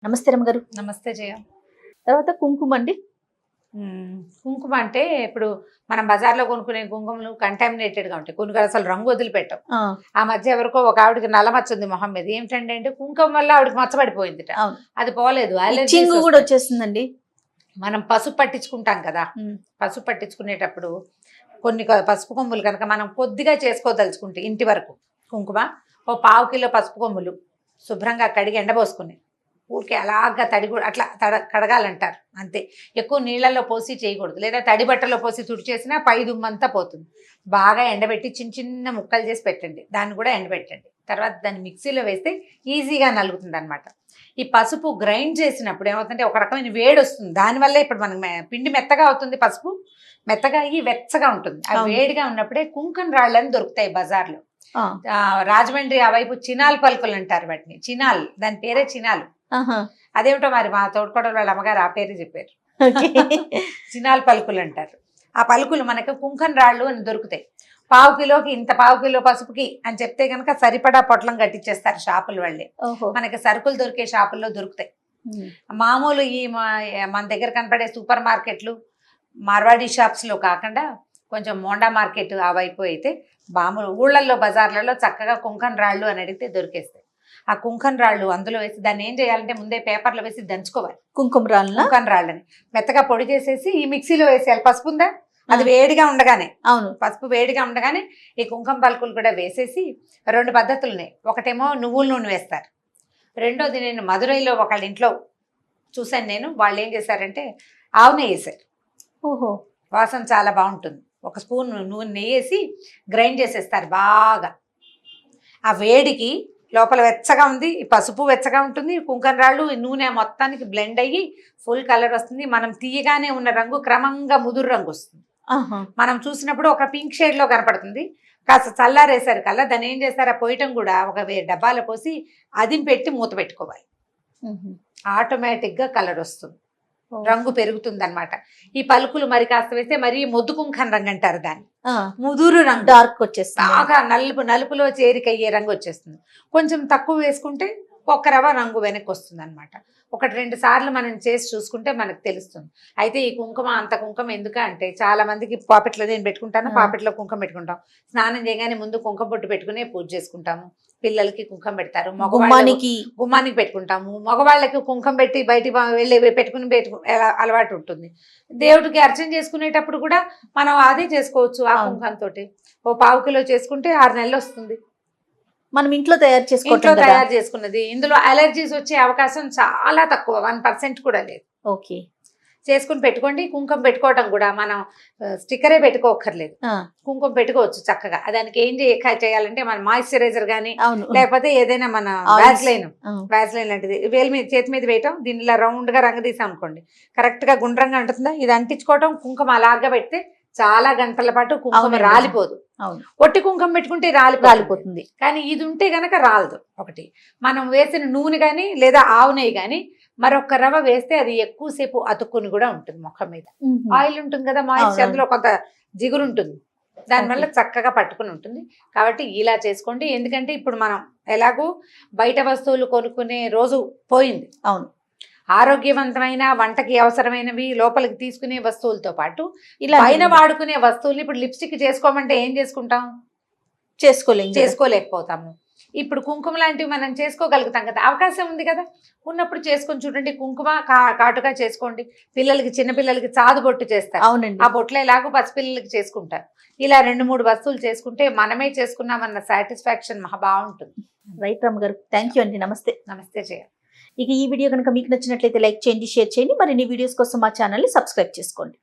నమస్తే రమ్మ గారు. నమస్తే జయ. తర్వాత కుంకుమ అండి. కుంకుమ అంటే ఇప్పుడు మనం బజార్లో కొనుక్కునే కుంకుమలు కంటామినేటెడ్గా ఉంటాయి, కొన్ని అసలు రంగు వదిలిపెట్టాం. ఆ మధ్య ఎవరికో ఒక ఆవిడకి నల్లమచ్చ ఉంది మొహం మీద. ఏమిటంటే అంటే కుంకుమ వల్ల ఆవిడకి మచ్చబడిపోయింది, అది పోలేదు, అలర్జీ కూడా వచ్చేస్తుందండి. మనం పసుపు పట్టించుకుంటాం కదా, పసుపు పట్టించుకునేటప్పుడు కొన్ని పసుపు కొమ్ములు కనుక మనం కొద్దిగా చేసుకోదలుచుకుంటే ఇంటి వరకు కుంకుమ ఓ 1/2 కిలో పసుపు కొమ్ములు శుభ్రంగా కడిగి ఎండబోసుకుని ఊరికే అలాగా తడి కూడా అట్లా కడగాలంటారు అంతే. ఎక్కువ నీళ్ళల్లో పోసి చేయకూడదు, లేదా తడి బట్టలో పోసి తుడిచేసినా పై దుమ్మంతా పోతుంది. బాగా ఎండబెట్టి చిన్న చిన్న ముక్కలు చేసి పెట్టండి, దాన్ని కూడా ఎండబెట్టండి. తర్వాత దాన్ని మిక్సీలో వేస్తే ఈజీగా నలుగుతుంది అనమాట. ఈ పసుపు గ్రైండ్ చేసినప్పుడు ఏమవుతుందంటే ఒక రకమైన వేడి వస్తుంది, దానివల్ల ఇప్పుడు మనకు పిండి మెత్తగా అవుతుంది, పసుపు మెత్తగా అయ్యి వెచ్చగా ఉంటుంది. ఆ వేడిగా ఉన్నప్పుడే కుంకుమ రాళ్ళని దొరుకుతాయి బజార్లో. రాజమండ్రి ఆ వైపు చినాల్ పలుకులు అంటారు వాటిని, చినాల్, దాని పేరే చినాలు. అదేమిటో మరి మా తోడుకోడలు వాళ్ళ అమ్మగారు ఆ పేరు చెప్పారు, చినాల్ పలుకులు అంటారు. ఆ పలుకులు మనకు కుంకుమ రాళ్ళు అని దొరుకుతాయి. 1/2 కిలోకి ఇంత 1/2 కిలో పసుపుకి అని చెప్తే కనుక సరిపడా పొట్లం కట్టించేస్తారు షాపుల వాళ్ళే. మనకి సరుకులు దొరికే షాపుల్లో దొరుకుతాయి. మామూలు ఈ మన దగ్గర కనపడే సూపర్ మార్కెట్లు మార్వాడి షాప్స్లో కాకుండా కొంచెం మోండా మార్కెట్ ఆ వైపు అయితే మామూలు ఊళ్ళల్లో బజార్లలో చక్కగా కుంకుమ రాళ్ళు అని అడిగితే దొరికేస్తాయి. ఆ కుంకుమ రాళ్ళు అందులో వేసి దాన్ని ఏం చేయాలంటే ముందే పేపర్లో వేసి దంచుకోవాలి. కుంకుమ రాళ్ళని మెత్తగా పొడి చేసేసి ఈ మిక్సీలో వేసేయాలి. పసుపు ఉందా, అది వేడిగా ఉండగానే, పసుపు వేడిగా ఉండగానే ఈ కుంకుమ పలుకులు కూడా వేసేసి 2 పద్ధతులు ఉన్నాయి. ఒకటేమో నువ్వుల నూనె వేస్తారు, రెండోది నేను మదురైలో ఒకళ్ళ ఇంట్లో చూశాను నేను, వాళ్ళు ఏం చేశారంటే ఆవు నెయ్యి వేసారు. వాసన చాలా బాగుంటుంది. 1 స్పూన్ నూనె నెయ్యి వేసి గ్రైండ్ చేసేస్తారు బాగా. ఆ వేడికి లోపల వెచ్చగా ఉంది, పసుపు వెచ్చగా ఉంటుంది, కుంకుమ రాళ్ళు నూనె మొత్తానికి బ్లెండ్ అయ్యి ఫుల్ కలర్ వస్తుంది. మనం తీయగానే ఉన్న రంగు క్రమంగా ముదురు రంగు వస్తుంది. మనం చూసినప్పుడు ఒక పింక్ షేడ్లో కనపడుతుంది. కాస్త చల్లారేసారు కల్లా దాన్ని ఏం చేస్తారు, ఆ పోయటం కూడా ఒక డబ్బాలో పోసి అదిం పెట్టి మూత పెట్టుకోవాలి. ఆటోమేటిక్గా కలర్ వస్తుంది, రంగు పెరుగుతుంది అనమాట. ఈ పలుకులు మరి కాస్త వేస్తే మరి మొద్దు కుంకుమ రంగు అంటారు దాన్ని, ముదురు రంగు, డార్క్ వచ్చేస్తుంది, బాగా నలుపులో చేరికయ్యే రంగు వచ్చేస్తుంది. కొంచెం తక్కువ వేసుకుంటే ఒక్క రవ్వ రంగు వెనక్కి వస్తుంది అనమాట. 1-2 సార్లు మనం చేసి చూసుకుంటే మనకు తెలుస్తుంది. అయితే ఈ కుంకుమ అంత కుంకుమ ఎందుకంటే చాలా మందికి పాపెట్లో, నేను పెట్టుకుంటాను, పాపెట్లో కుంకుమ పెట్టుకుంటాం. స్నానం చేయగానే ముందు కుంకుమ బొట్టు పెట్టుకునే పూజ చేసుకుంటాము. పిల్లలకి కుంకుమ పెడతారు, గుమ్మానికి పెట్టుకుంటాము. మగవాళ్ళకి కుంకుమ పెట్టి బయటికి వెళ్ళి పెట్టుకుని అలవాటు ఉంటుంది. దేవుడికి అర్చన చేసుకునేటప్పుడు కూడా మనం అదే చేసుకోవచ్చు. ఆ కుంకుమతోటి ఓ 1/2 కిలో చేసుకుంటే 6 నెలలు వస్తుంది. మనం ఇంట్లో తయారు చేసుకున్నది. ఇందులో అలర్జీస్ వచ్చే అవకాశం చాలా తక్కువ, 1% కూడా లేదు. ఓకే, చేసుకుని పెట్టుకోండి. కుంకుమ పెట్టుకోవటం కూడా మనం స్టిక్కరే పెట్టుకోకర్లేదు, కుంకుమ పెట్టుకోవచ్చు చక్కగా. దానికి ఏం చేయాలంటే మన మాయిశ్చరైజర్ కానీ లేకపోతే ఏదైనా మన వ్యాజ్లైన్ లాంటిది వేలు మీద చేతి మీద వేయటం, దీనిలో రౌండ్ గా రంగు తీసాం అనుకోండి కరెక్ట్ గా గుండ్రంగా ఉంటుందా, ఇది అంటించుకోవటం. కుంకుమ అలాగా పెడితే చాలా గంటల పాటు కుంకుమ రాలిపోదు. ఒట్టి కుంకుమ పెట్టుకుంటే రాలిపోతుంది, కానీ ఇది ఉంటే గనక రాలదు. ఒకటి మనం వేసిన నూనె కానీ లేదా ఆవు నెయ్యి కానీ మరొక రవ్వ వేస్తే అది ఎక్కువసేపు అతుక్కుని కూడా ఉంటుంది. ముఖం మీద ఆయిల్ ఉంటుంది కదా, మాయిశ్చర్, అందులో కొంత జిగురు ఉంటుంది, దానివల్ల చక్కగా పట్టుకుని ఉంటుంది. కాబట్టి ఇలా చేసుకోండి. ఎందుకంటే ఇప్పుడు మనం ఎలాగో బయట వస్తువులు కొనుక్కునే రోజు పోయింది. ఆరోగ్యవంతమైన వంటకి అవసరమైనవి లోపలికి తీసుకునే వస్తువులతో పాటు ఇలా పైన వాడుకునే వస్తువులు, ఇప్పుడు లిప్స్టిక్ చేసుకోమంటే ఏం చేసుకుంటాం, చేసుకోలేకపోతాము. ఇప్పుడు కుంకుమ లాంటివి మనం చేసుకోగలుగుతాం కదా, అవకాశం ఉంది కదా, ఉన్నప్పుడు చేసుకొని చూడండి. కుంకుమ కాటుగా చేసుకోండి. పిల్లలకి, చిన్నపిల్లలకి చాదు బొట్టు చేస్తారు, ఆ బొట్లు ఎలాగో పసిపిల్లలకి చేసుకుంటారు. ఇలా 2-3 వస్తువులు చేసుకుంటే మనమే చేసుకున్నామన్న సాటిస్ఫాక్షన్ మహా బాగుంటుంది. రైట్ రమ్మ గారు, థ్యాంక్ యూ అండి. నమస్తే. నమస్తే జయ. ఇక ఈ వీడియో కనుక మీకు నచ్చినట్లయితే లైక్ చేయండి, షేర్ చేయండి. మరిన్ని వీడియోస్ కోసం మా ఛానల్ని సబ్స్క్రైబ్ చేసుకోండి.